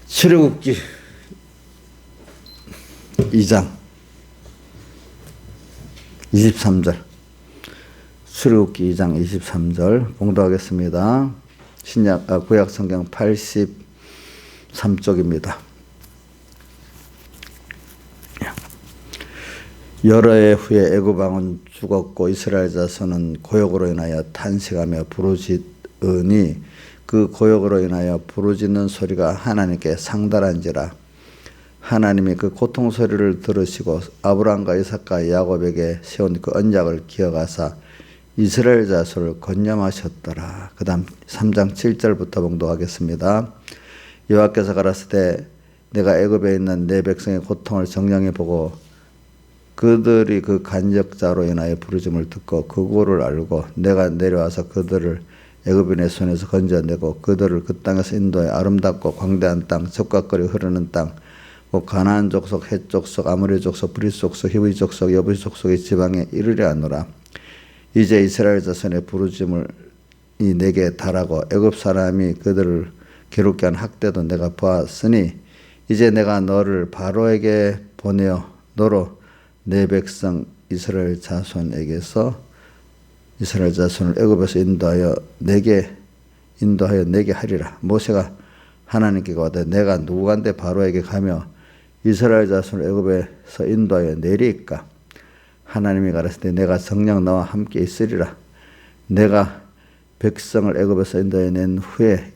출애굽기 2장 23절 출애굽기 2장 23절 봉독하겠습니다. 구약 성경 83쪽입니다. 여러 해 후에 애굽 왕은 죽었고 이스라엘 자손은 고역으로 인하여 탄식하며 부르짖으니 그 고역으로 인하여 부르짖는 소리가 하나님께 상달한지라. 하나님이 그 고통 소리를 들으시고 아브라함과 이삭과 야곱에게 세운 그 언약을 기억하사 이스라엘 자손을 건념하셨더라. 그 다음 3장 7절부터 봉독하겠습니다. 여호와께서 가라사대 내가 애굽에 있는 내 백성의 고통을 정령히 보고 그들이 그 간역자로 인하여 부르짖음을 듣고 그 고를 알고 내가 내려와서 그들을 애굽인의 손에서 건져내고 그들을 그 땅에서 인도해 아름답고 광대한 땅, 적과거리 흐르는 땅, 가나안 족속, 헷 족속, 아모리 족속, 브릿 족속, 히브리 족속, 여부시 족속의 지방에 이르려 하노라. 이제 이스라엘 자손의 부르짖음이 내게 달하고 애굽 사람이 그들을 괴롭게 한 학대도 내가 보았으니 이제 내가 너를 바로에게 보내어 너로 내 백성 이스라엘 자손에게서 이스라엘 자손을 애굽에서 인도하여 내게 하리라. 모세가 하나님께 가되 내가 누구간데 바로에게 가며 이스라엘 자손을 애굽에서 인도하여 내리까? 하나님이 가라사대 내가 정녕 너와 함께 있으리라. 내가 백성을 애굽에서 인도해 낸 후에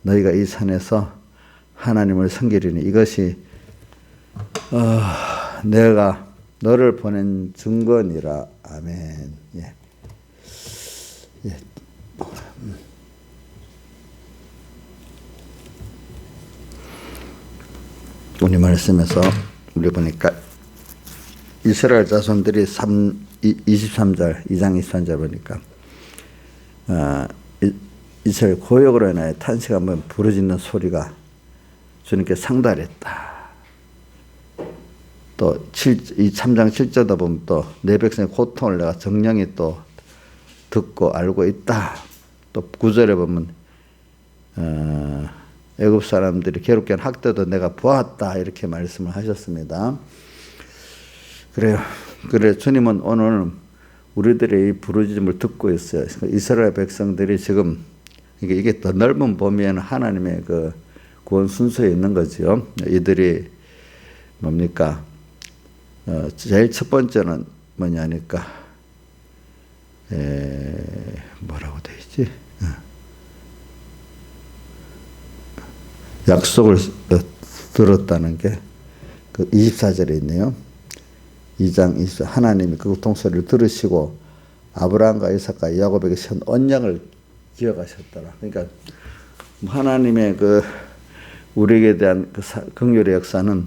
너희가 이 산에서 하나님을 섬기리니 이것이 내가 너를 보낸 증거니라. 아멘. 예. 예. 오늘 말씀에서 우리 보니까 이스라엘 자손들이 23절 2장 23절 보니까 이스라엘 고역으로 인하여 탄식하며 부르짖는 소리가 주님께 상달했다. 또 3장 7절도 보면 또 내 백성의 고통을 내가 정령히 또 듣고 알고 있다. 또 9절에 보면 애굽 사람들이 괴롭게 한 학대도 내가 보았다. 이렇게 말씀을 하셨습니다. 그래요. 그래 주님은 오늘 우리들의 이 부르짖음을 듣고 있어요. 이스라엘 백성들이 지금 이게 더 넓은 범위에는 하나님의 그 구원 순서에 있는 거죠. 이들이 뭡니까? 제일 첫 번째는 뭐냐니까 뭐라고 돼 있지? 약속을 들었다는 게 그 24절에 있네요. 2장 24절 하나님이 그 고통소리를 들으시고 아브라함과 이삭과 야곱에게 세운 언약을 기억하셨더라. 그러니까 하나님의 그 우리에게 대한 그 긍휼의 역사는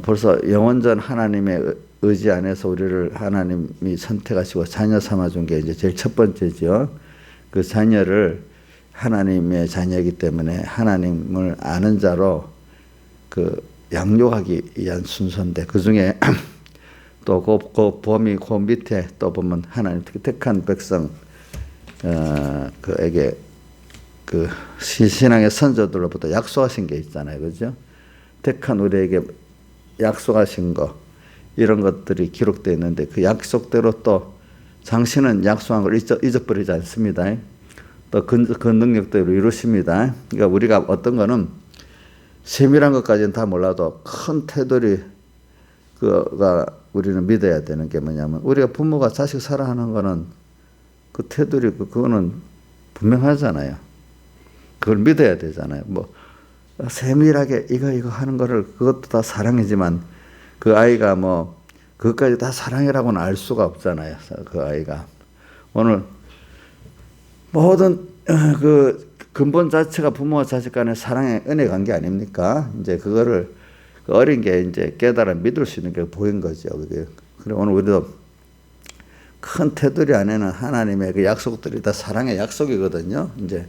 벌써 영원전 하나님의 의지 안에서 우리를 하나님이 선택하시고 자녀 삼아준 게 이제 제일 첫 번째죠. 그 자녀를 하나님의 자녀이기 때문에 하나님을 아는 자로 그 양육하기 위한 순서인데 그 중에 또 그 범위 그 밑에 또 보면 하나님 택한 백성 그에게 그 신앙의 선조들로부터 약속하신 게 있잖아요, 그죠? 택한 우리에게 약속하신 거 이런 것들이 기록되어 있는데 그 약속대로 또 당신은 약속한 걸 잊어버리지 않습니다. 또 그 능력대로 이루십니다. 그러니까 우리가 어떤 거는 세밀한 것까지는 다 몰라도 큰 테두리 그가 우리는 믿어야 되는 게 뭐냐면 우리가 부모가 자식 사랑하는 거는 그 테두리 그거는 분명하잖아요. 그걸 믿어야 되잖아요. 뭐 세밀하게 이거 하는 거를 그것도 다 사랑이지만 그 아이가 뭐 그것까지 다 사랑이라고는 알 수가 없잖아요. 그 아이가 오늘 모든 그 근본 자체가 부모와 자식 간의 사랑의 은혜 관계 아닙니까? 이제 그거를 어린 게 이제 깨달아 믿을 수 있는 게 보인 거죠. 그래 오늘 우리도 큰 테두리 안에는 하나님의 그 약속들이 다 사랑의 약속이거든요. 이제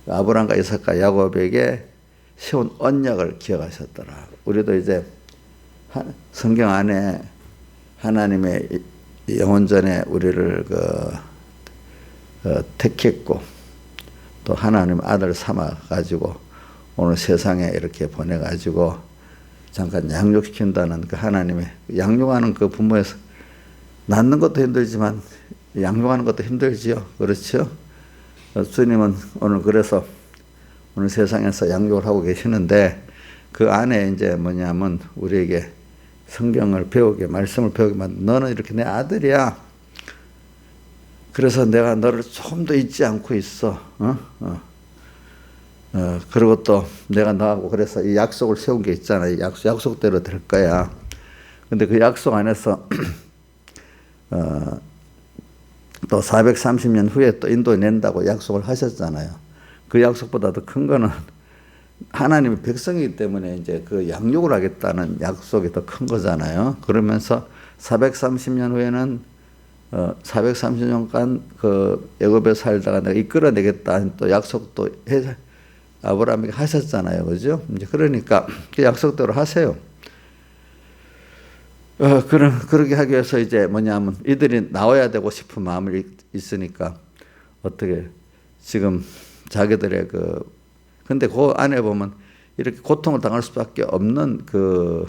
아브라함과 이삭과 야곱에게 세운 언약을 기억하셨더라. 우리도 이제 성경 안에 하나님의 영원전에 우리를 택했고 또 하나님 아들 삼아 가지고 오늘 세상에 이렇게 보내 가지고 잠깐 양육시킨다는 그 하나님의 양육하는 그 부모에서 낳는 것도 힘들지만 양육하는 것도 힘들지요. 그렇죠? 주님은 오늘 그래서 오늘 세상에서 양육을 하고 계시는데 그 안에 이제 뭐냐면 우리에게 성경을 배우게 말씀을 배우게 만 너는 이렇게 내 아들이야. 그래서 내가 너를 좀 더 잊지 않고 있어. 그리고 또 내가 너하고 그래서 이 약속을 세운 게 있잖아. 약속대로 될 거야. 근데 그 약속 안에서 또 430년 후에 또 인도에 낸다고 약속을 하셨잖아요. 그 약속보다 더 큰 거는 하나님의 백성이기 때문에 이제 그 양육을 하겠다는 약속이 더 큰 거잖아요. 그러면서 430년 후에는 430년간 그 애굽에 살다가 내가 이끌어내겠다는 또 약속도 아브라함에게 하셨잖아요. 그죠? 이제 그러니까 그 약속대로 하세요. 그렇게 하기 위해서 이제 뭐냐면 이들이 나와야 되고 싶은 마음이 있으니까 어떻게 지금 자기들의 근데 그 안에 보면 이렇게 고통을 당할 수밖에 없는 그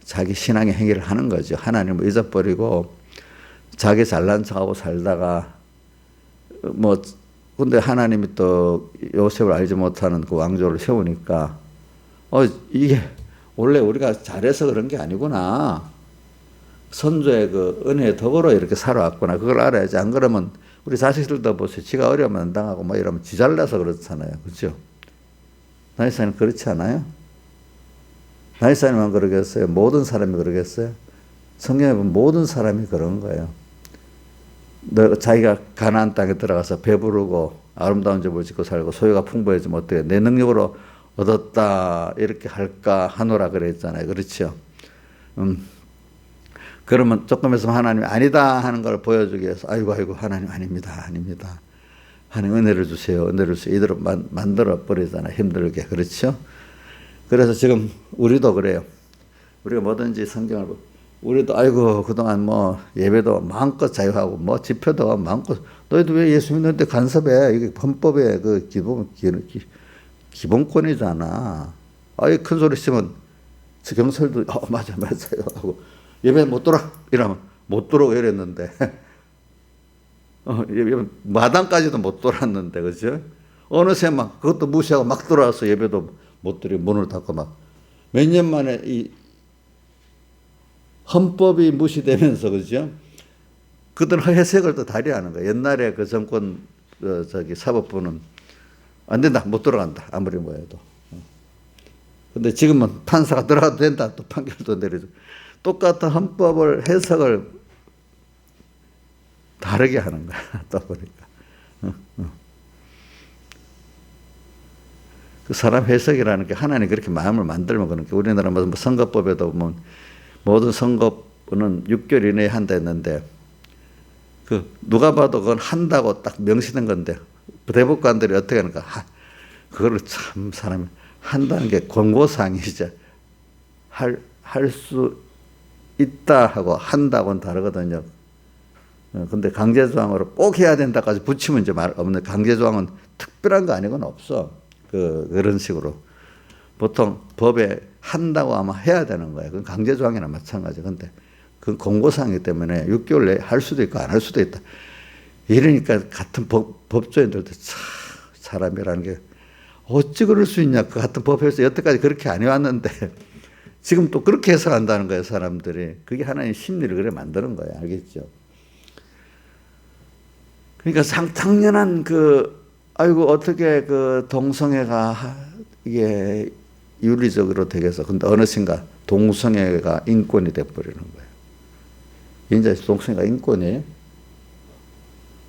자기 신앙의 행위를 하는 거죠. 하나님을 잊어버리고 자기 잘난 척하고 살다가 근데 하나님이 또 요셉을 알지 못하는 그 왕조를 세우니까 이게 원래 우리가 잘해서 그런 게 아니구나. 선조의 그 은혜의 덕으로 이렇게 살아왔구나. 그걸 알아야지. 안 그러면 우리 자식들도 보세요. 지가 어려우면 안 당하고 이러면 지 잘나서 그렇잖아요. 그죠? 나이사님 그렇지 않아요? 나이사님만 그러겠어요? 모든 사람이 그러겠어요? 성경에 보면 모든 사람이 그런 거예요. 자기가 가나안 땅에 들어가서 배부르고 아름다운 집을 짓고 살고 소유가 풍부해지면 어떻게 내 능력으로 얻었다 이렇게 할까 하노라 그랬잖아요. 그렇죠? 그러면 조금 있으면 하나님이 아니다 하는 걸 보여주기 위해서 아이고 하나님 아닙니다. 하나님 은혜를 주세요. 이대로 만들어 버리잖아요. 힘들게. 그렇죠? 그래서 지금 우리도 그래요. 우리가 뭐든지 성경을 우리도 아이고 그동안 예배도 마음껏 자유하고 집회도 마음껏 너희도 왜 예수 믿는데 간섭해? 이게 헌법의 그 기본권이잖아. 큰 소리 치면 경찰도 맞아요 하고 예배 못 들어 이러면 못 들어오고 이랬는데 마당까지도 못 돌았는데 그죠? 어느새 그것도 무시하고 막 들어와서 예배도 못 드리고 문을 닫고 몇 년 만에 이 헌법이 무시되면서 그죠? 그들은 해석을 또 다리하는 거예요. 옛날에 그 정권 사법부는 안 된다, 못 들어간다 아무리 해도. 근데 지금은 판사가 들어가도 된다 또 판결도 내려줘. 똑같은 헌법을 해석을 다르게 하는 거야. 또 보니까. 그 사람 해석이라는 게 하나님 그렇게 마음을 만들면 그런 게 우리나라 선거법에도 보면 모든 선거는 6개월 이내에 한다 했는데 누가 봐도 그건 한다고 딱 명시된 건데 대법관들이 어떻게 하는가 그거를 참 사람이 한다는 게 권고사항이죠. 할 수 있다 하고 한다고는 다르거든요. 근데 강제조항으로 꼭 해야 된다까지 붙이면 이제 말 없는 강제조항은 특별한 거 아니고는 없어. 그런 식으로. 보통 법에 한다고 아마 해야 되는 거예요. 그건 강제조항이나 마찬가지. 근데 그건 권고사항이기 때문에 6개월 내에 할 수도 있고 안 할 수도 있다. 이러니까 같은 법조인들도 사람이라는 게 어찌 그럴 수 있냐. 그 같은 법에서 여태까지 그렇게 안 해왔는데 지금 또 그렇게 해석한다는 거예요. 사람들이. 그게 하나님 심리를 그래 만드는 거예요. 알겠죠? 그러니까 당연한 아이고 어떻게 동성애가 이게 윤리적으로 되겠어. 근데 어느 순간 동성애가 인권이 돼버리는 거예요. 이제 동성애가 인권이에요?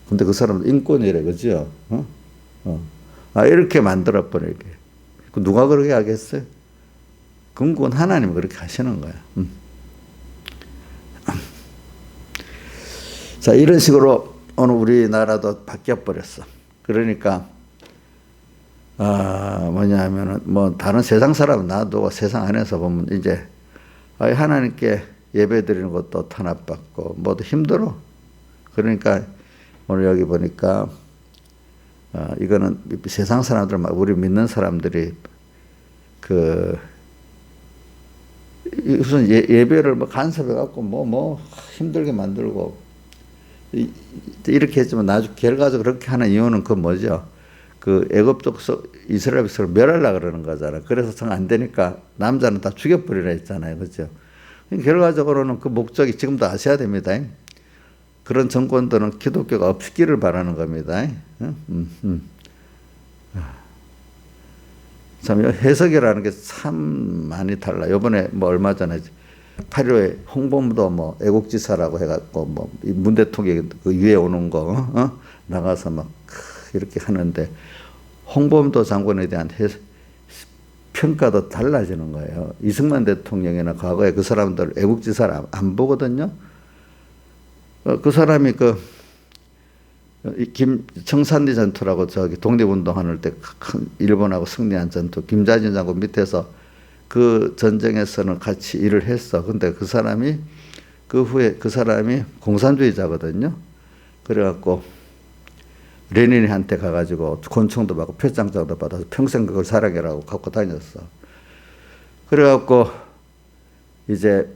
근데 그 사람도 인권이래, 그죠? 이렇게 만들어버리게. 누가 그렇게 하겠어요? 그건 하나님이 그렇게 하시는 거야. 자, 이런 식으로 오늘 우리나라도 바뀌어버렸어. 그러니까, 뭐냐면은, 다른 세상 사람은 놔두고 세상 안에서 보면 이제, 하나님께 예배 드리는 것도 탄압받고, 모두 힘들어. 그러니까, 오늘 여기 보니까, 이거는 세상 사람들, 우리 믿는 사람들이 우선 예배를 뭐 간섭해갖고 뭐 힘들게 만들고 이렇게 했지만 나중에 결과적으로 그렇게 하는 이유는 그 뭐죠? 그 애굽족 이스라엘 백성을 멸하려고 그러는 거잖아. 그래서 정 안 되니까 남자는 다 죽여버리라 했잖아요. 그죠? 결과적으로는 그 목적이 지금도 아셔야 됩니다. 그런 정권들은 기독교가 없기를 바라는 겁니다. 참 해석이라는 게 참 많이 달라. 요번에 뭐 얼마 전에 8.15에 홍범도 뭐 애국지사라고 해갖고 뭐 문 대통령이 그 위에 오는 거 나가서 막 이렇게 하는데 홍범도 장군에 대한 평가도 달라지는 거예요. 이승만 대통령이나 과거에 그 사람들 애국지사를 안 보거든요. 그 사람이 청산리 전투라고 저기 독립운동하는 때 일본하고 승리한 전투, 김자진 장군 밑에서 그 전쟁에서는 같이 일을 했어. 근데 그 사람이 그 후에 그 사람이 공산주의자거든요. 그래갖고 레닌한테 가가지고 권총도 받고 표창장도 받아서 평생 그걸 사랑해라고 갖고 다녔어. 그래갖고 이제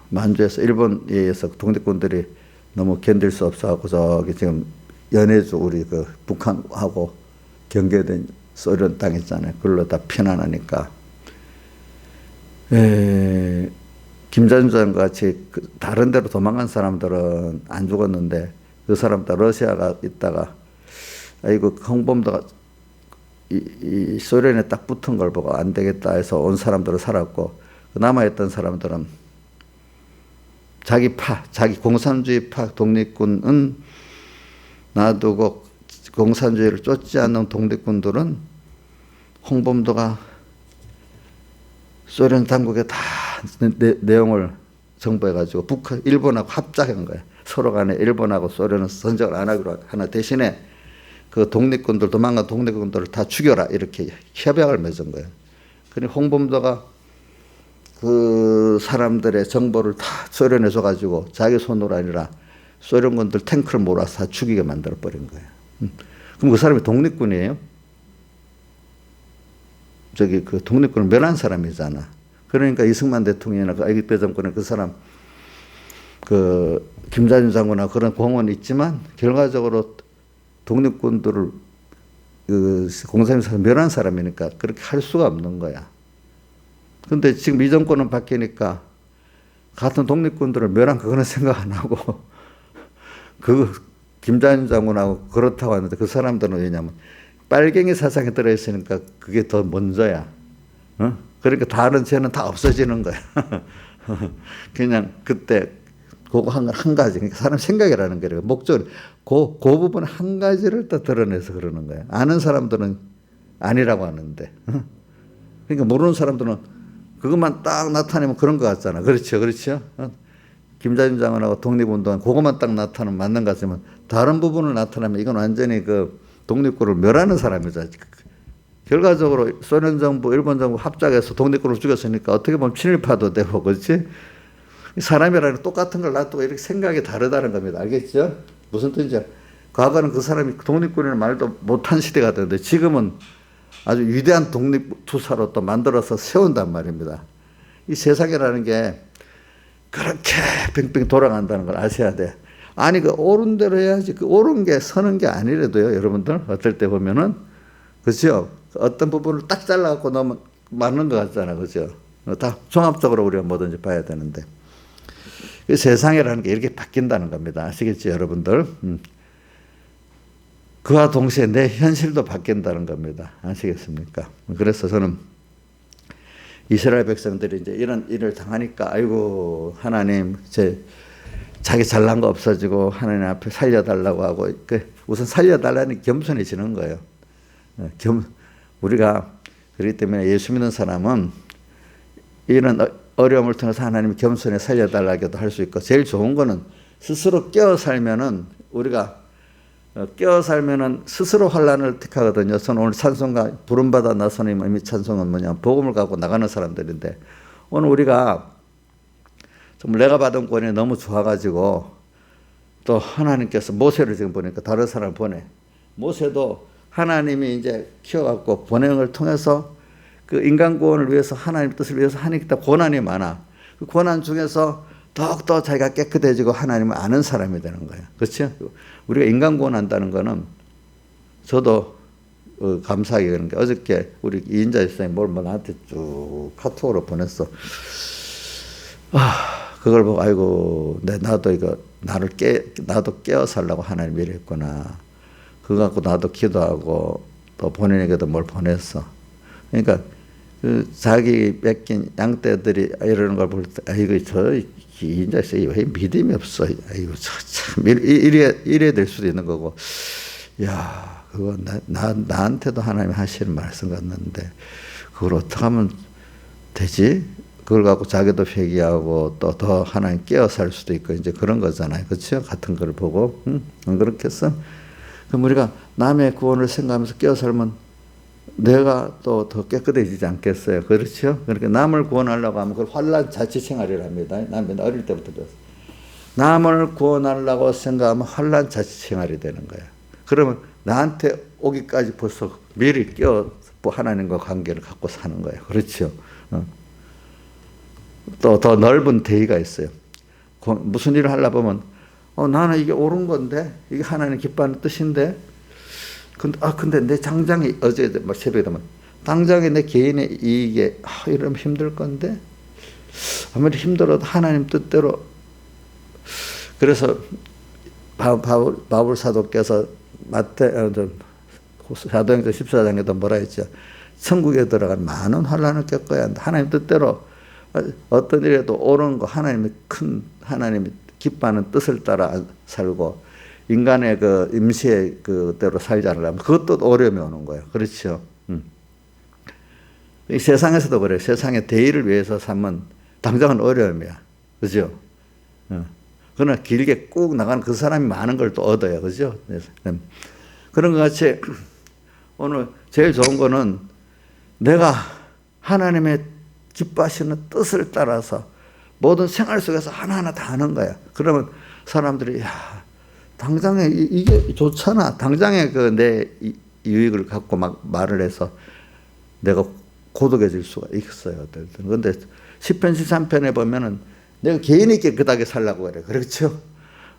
만주에서 일본에 의해서 독립군들이 너무 견딜 수 없어갖고 저기 지금 연해주 우리 그 북한하고 경계된 소련 땅 있잖아요. 그걸로 다 피난하니까 김자준 같이 다른 데로 도망간 사람들은 안 죽었는데 그 사람들 러시아가 있다가 아이고 홍범도가 이 소련에 딱 붙은 걸 보고 안 되겠다 해서 온 사람들은 살았고 남아있던 사람들은 자기 공산주의파 독립군은 놔두고 공산주의를 쫓지 않는 독립군들은 홍범도가 소련 당국에 다 내용을 정보해가지고 일본하고 합작한 거예요. 서로 간에 일본하고 소련은 전쟁을 안 하기로 하나 대신에 그 도망간 독립군들을 다 죽여라 이렇게 협약을 맺은 거예요. 그러니 홍범도가 그 사람들의 정보를 다 소련에 줘가지고 자기 손으로 아니라 소련군들 탱크를 몰아서 다 죽이게 만들어버린 거예요. 그럼 그 사람이 독립군이에요? 그 독립군을 멸한 사람이잖아. 그러니까 이승만 대통령이나 그 아기때 정권에 그 사람, 김자준 장군하고 그런 공헌이 있지만 결과적으로 독립군들을 공산에서 멸한 사람이니까 그렇게 할 수가 없는 거야. 근데 지금 이 정권은 바뀌니까 같은 독립군들을 멸한 그거는 생각 안 하고 김자준 장군하고 그렇다고 하는데 그 사람들은 왜냐면 빨갱이 사상에 들어있으니까 그게 더 먼저야. 그러니까 다른 죄는 다 없어지는 거야. 그냥 그때 그거 한 가지. 그러니까 사람 생각이라는 거예요. 목적은 그 부분 한 가지를 또 드러내서 그러는 거예요. 아는 사람들은 아니라고 하는데. 그러니까 모르는 사람들은 그것만 딱 나타내면 그런 것 같잖아. 그렇죠. 김자준 장군하고 독립운동은 그것만 딱 나타내면 맞는 것 같지만 다른 부분을 나타내면 이건 완전히 그 독립군을 멸하는 사람이죠. 결과적으로 소련 정부, 일본 정부 합작해서 독립군을 죽였으니까 어떻게 보면 친일파도 되고 그렇지? 사람이라는 똑같은 걸 놔두고 이렇게 생각이 다르다는 겁니다. 알겠죠? 무슨 뜻이죠? 과거는 그 사람이 독립군이라는 말도 못한 시대가 되는데 지금은 아주 위대한 독립투사로 또 만들어서 세운단 말입니다. 이 세상이라는 게 그렇게 빙빙 돌아간다는 걸 아셔야 돼. 아니 옳은 대로 해야지. 옳은 게 서는 게 아니래도요. 여러분들 어떨 때 보면은 그렇죠? 어떤 부분을 딱 잘라갖고 너무 맞는 것 같잖아. 그렇죠? 다 종합적으로 우리가 뭐든지 봐야 되는데 세상이라는 게 이렇게 바뀐다는 겁니다. 아시겠죠, 여러분들? 그와 동시에 내 현실도 바뀐다는 겁니다. 아시겠습니까? 그래서 저는 이스라엘 백성들이 이제 이런 일을 당하니까 아이고 하나님 자기 잘난 거 없어지고 하나님 앞에 살려달라고 하고 우선 살려달라는 겸손해지는 거예요. 우리가 그렇기 때문에 예수 믿는 사람은 이런 어려움을 통해서 하나님이 겸손히 살려달라고도 할 수 있고 제일 좋은 거는 스스로 깨어 살면은 우리가 깨어 살면은 스스로 환란을 택하거든요. 저는 오늘 찬송가 부름받아 나서는 의미 찬송은 뭐냐 복음을 갖고 나가는 사람들인데 오늘 우리가 정말 내가 받은 권이 너무 좋아가지고 또 하나님께서 모세를 지금 보니까 다른 사람을 보내. 모세도 하나님이 이제 키워갖고 보내는 걸 통해서 그 인간 구원을 위해서 하나님 뜻을 위해서 하니까 고난이 많아. 그 고난 중에서 더욱더 자기가 깨끗해지고 하나님을 아는 사람이 되는 거예요. 그렇죠? 우리가 인간 구원한다는 거는 저도 감사하게 그런 게 어저께 우리 이인자 집사님 뭘 나한테 쭉 카톡으로 보냈어. 그걸 보고 아이고 나도 이거 나도 깨어 살라고 하나님 이랬구나. 그거 갖고 나도 기도하고 또 본인에게도 뭘 보냈어. 그러니까 그 자기 뺏긴 양떼들이 이러는 걸 볼 때 아이고 저 이인자 집사님 왜 믿음이 없어. 아이고 참 이래 될 수도 있는 거고. 야 그거 나한테도 하나님이 하시는 말씀 같는데 그걸 어떻게 하면 되지? 그걸 갖고 자기도 회개하고 또 더 하나님 깨어 살 수도 있고 이제 그런 거잖아요. 그렇죠? 같은 걸 보고 안 그렇겠어? 그럼 우리가 남의 구원을 생각하면서 깨어 살면 내가 또 더 깨끗해지지 않겠어요? 그렇죠? 그러니까 남을 구원하려고 하면 그걸 환난 자치생활이랍니다. 남이 어릴 때부터 배웠어요. 남을 구원하려고 생각하면 환난 자치생활이 되는 거야. 그러면 나한테 오기까지 벌써 미리 깨어 하나님과 관계를 갖고 사는 거예요. 그렇죠? 또 더 넓은 대의가 있어요. 무슨 일을 하려 보면 나는 이게 옳은 건데 이게 하나님 기뻐하는 뜻인데 근데 내 당장에 어제 막 새벽에 되면 당장에 내 개인의 이익에 이러면 힘들 건데 아무리 힘들어도 하나님 뜻대로 그래서 바울 사도께서 사도행전 14장에도 뭐라 했죠? 천국에 들어간 많은 환난을 겪어야 한다. 하나님 뜻대로 어떤 일에도 옳은 거 하나님이 기뻐하는 뜻을 따라 살고 인간의 그 임시의 그대로 살지 않으려면 그것도 어려움이 오는 거예요. 그렇죠? 이 세상에서도 그래요. 세상의 대의를 위해서 살면 당장은 어려움이야. 그죠? 그러나 길게 꾹 나가는 그 사람이 많은 걸 또 얻어요. 그죠? 그런 것 같이 오늘 제일 좋은 거는 내가 하나님의 기뻐하시는 뜻을 따라서 모든 생활 속에서 하나하나 다 하는 거야. 그러면 사람들이 당장에 이게 좋잖아. 당장에 그 내 유익을 갖고 막 말을 해서 내가 고독해질 수가 있어요. 그런데 10편 13편에 보면은 내가 개인이 깨끗하게 살라고 그래. 그렇죠?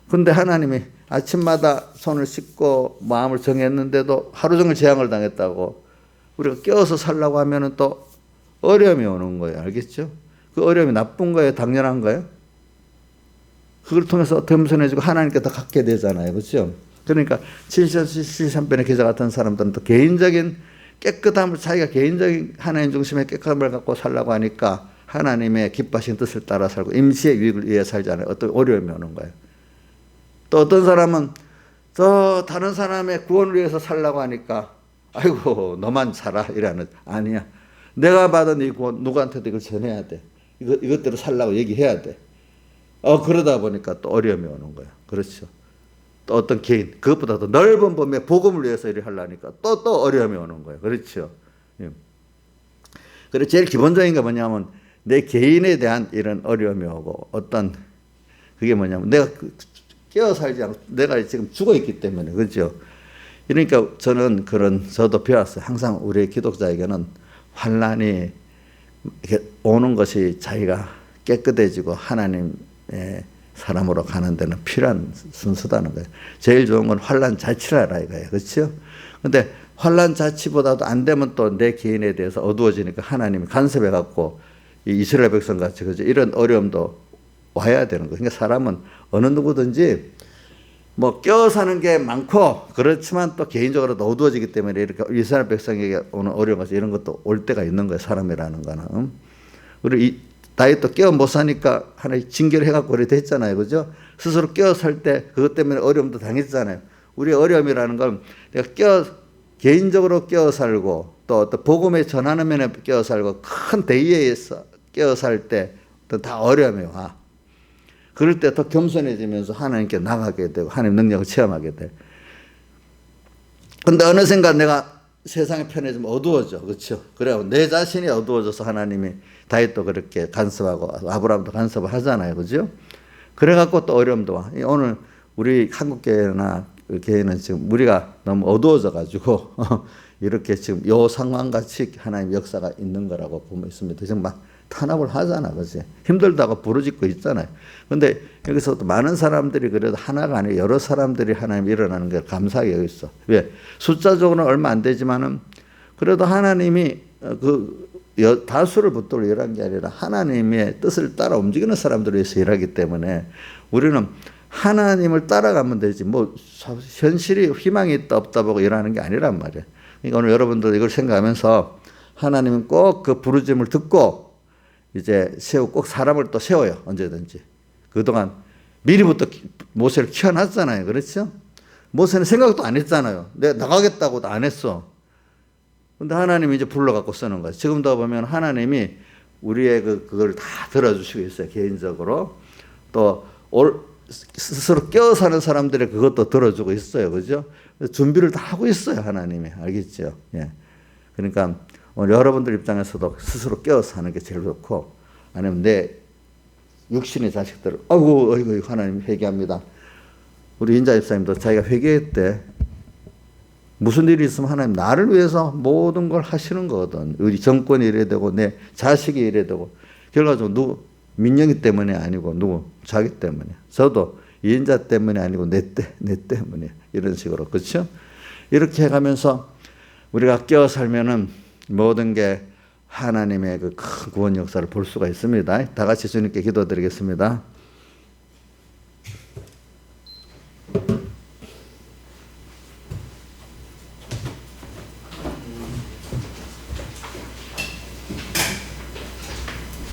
근데 하나님이 아침마다 손을 씻고 마음을 정했는데도 하루 종일 재앙을 당했다고 우리가 깨어서 살라고 하면은 또 어려움이 오는 거예요. 알겠죠? 그 어려움이 나쁜 거예요? 당연한 거예요? 그걸 통해서 겸손해지고 하나님께 더 갖게 되잖아요. 그렇죠? 그러니까 73편의 기자 같은 사람들은 또 개인적인 깨끗함을 자기가 개인적인 하나님 중심의 깨끗함을 갖고 살라고 하니까 하나님의 기뻐하신 뜻을 따라 살고 임시의 유익을 위해 살지 않아요. 어떤 어려움이 오는 거예요. 또 어떤 사람은 저 다른 사람의 구원을 위해서 살라고 하니까 아이고 너만 살아 이라는 아니야. 내가 받은 이 구원 누구한테도 이걸 전해야 돼. 이것대로 살라고 얘기해야 돼. 그러다 보니까 또 어려움이 오는 거야. 그렇죠. 또 어떤 개인 그것보다 더 넓은 범위의 복음을 위해서 일을 하려니까 또 어려움이 오는 거예요. 그렇죠. 그래서 제일 기본적인 게 뭐냐면 내 개인에 대한 이런 어려움이 오고 어떤 그게 뭐냐면 내가 깨어 살지 않고 내가 지금 죽어 있기 때문에 그렇죠. 그러니까 저는 저도 배웠어요. 항상 우리 기독자에게는 환난이 이렇게 오는 것이 자기가 깨끗해지고 하나님의 사람으로 가는 데는 필요한 순서다는 거예요. 제일 좋은 건 환난 자치라라 이거예요. 그렇죠? 근데 환난 자치보다도 안 되면 또 내 개인에 대해서 어두워지니까 하나님이 간섭해 갖고 이스라엘 백성 같이 그죠? 이런 어려움도 와야 되는 거예요. 그러니까 사람은 어느 누구든지 뭐 껴 사는 게 많고 그렇지만 또 개인적으로 어두워지기 때문에 이렇게 이스라엘 백성에게 오는 어려움 같이 이런 것도 올 때가 있는 거예요. 사람이라는 거는. 그리고 다윗도 껴 못 사니까 하나님 징계를 해갖고 그렇게 됐잖아요. 그죠? 스스로 껴 살 때 그것 때문에 어려움도 당했잖아요. 우리의 어려움이라는 건 내가 개인적으로 껴 살고 또 복음에 전하는 면에 껴 살고 큰 대의에서 껴 살 때 다 어려움이 와. 그럴 때 더 겸손해지면서 하나님께 나가게 되고 하나님 능력을 체험하게 돼. 근데 어느샌가 내가 세상의 편에 좀 어두워져. 그렇죠? 그래고 내 자신이 어두워져서 하나님이 다윗도 그렇게 간섭하고 아브라함도 간섭을 하잖아요. 그죠? 그래갖고 또 어려움도 와. 오늘 우리 한국교회나 교회는 지금 우리가 너무 어두워져 가지고 이렇게 지금 요 상황같이 하나님 역사가 있는 거라고 보면 있습니다. 정말 탄압을 하잖아, 그렇지? 힘들다고 부르짖고 있잖아요. 근데 여기서도 많은 사람들이 그래도 하나가 아니고 여러 사람들이 하나님 일어나는 걸 감사하게 여기 있어. 왜? 숫자적으로는 얼마 안 되지만은 그래도 하나님이 다수를 붙들고 일한 게 아니라 하나님의 뜻을 따라 움직이는 사람들을 위해서 일하기 때문에 우리는 하나님을 따라가면 되지 뭐 현실이 희망이 있다 없다 보고 일하는 게 아니란 말이에요. 그러니까 오늘 여러분들 이걸 생각하면서 하나님은 꼭 그 부르짐을 듣고 이제 꼭 사람을 또 세워요. 언제든지. 그동안 미리부터 모세를 키워놨잖아요. 그렇죠? 모세는 생각도 안 했잖아요. 내가 나가겠다고도 안 했어. 근데 하나님이 이제 불러갖고 쓰는 거예요. 지금도 보면 하나님이 우리의 그걸 다 들어주시고 있어요. 개인적으로. 또 스스로 깨어 사는 사람들의 그것도 들어주고 있어요. 그죠? 준비를 다 하고 있어요. 하나님이. 알겠죠? 예. 그러니까 오늘 여러분들 입장에서도 스스로 깨어 사는 게 제일 좋고, 아니면 내 육신의 자식들을, 아이고, 하나님 회개합니다. 우리 인자 집사님도 자기가 회개했대. 무슨 일이 있으면 하나님 나를 위해서 모든 걸 하시는 거거든. 우리 정권이 이래야 되고, 내 자식이 이래야 되고, 결과적으로 민영이 때문에 아니고, 자기 때문에. 저도 이인자 때문에 아니고, 내 때문에. 이런 식으로. 그렇죠? 이렇게 해가면서 우리가 깨어 살면은 모든 게 하나님의 그 큰 구원 역사를 볼 수가 있습니다. 다 같이 주님께 기도드리겠습니다.